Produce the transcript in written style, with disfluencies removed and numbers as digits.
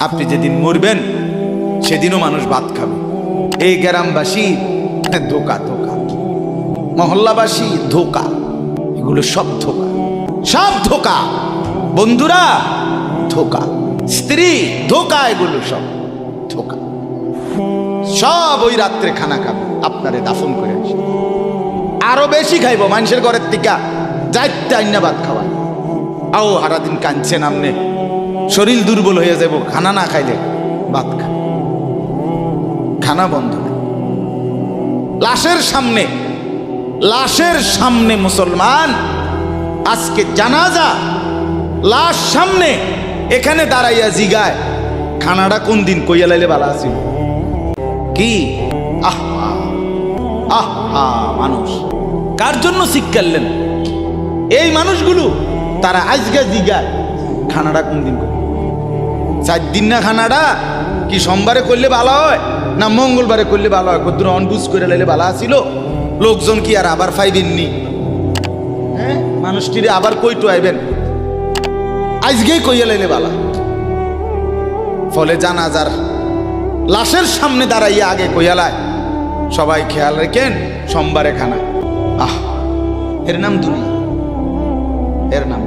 আপনি যেদিন মরবেন সেদিনও মানুষ ভাত খাবে। এই গ্রামবাসী ধোকা ধোকা, মহল্লাবাসী ধোকা, এগুলো সব ধোকা, সব ধোকা। বন্ধুরা ধোকা, স্ত্রী ধোকা, এগুলো সব ধোকা। সব ওই রাত্রে খানা খাবে, আপনারে দাফন করে আসে। আরো বেশি খাইব মানুষের ঘরের থেকে, যাইতে আইনা ভাত খাওয়া। আও সারাদিন কাঁদছেন আপনি, শরীর দুর্বল হয়ে যাব খানা না খাইলে। ভাত খা, খানা বন্ধ। লাশের সামনে, লাশের সামনে মুসলমান আজকে জানাজা, লাশ সামনে, এখানে দাঁড়াইয়া জিগায় খানাটা কোন দিন কইয়া লাইলে ভালো আছিল। কি আহা আহা, মানুষ কার জন্য শিক্ষালেন? এই মানুষগুলো তারা আজকে জিগায় খানাটা কোন দিন, 4 দিন না খানাটা কি সোমবারে করলে ভালো হয় না মঙ্গলবারে করলে ভালো হয়? কত অনবুঝ করে লাইলে ভালো আছিল। লোকজন কি আর আবার পাইবেননি? হ্যাঁ, মানুষটিরে আবার কইটু আইবেন, আজকেই কইয়া লাইলে ভালো। ফলে জানাজার লাশের সামনে দাঁড়াইয়া আগে কইয়ালায় সবাই খেয়াল রেখেন সোমবারে খানা। আহ, এর নাম দুনিয়া, এর নাম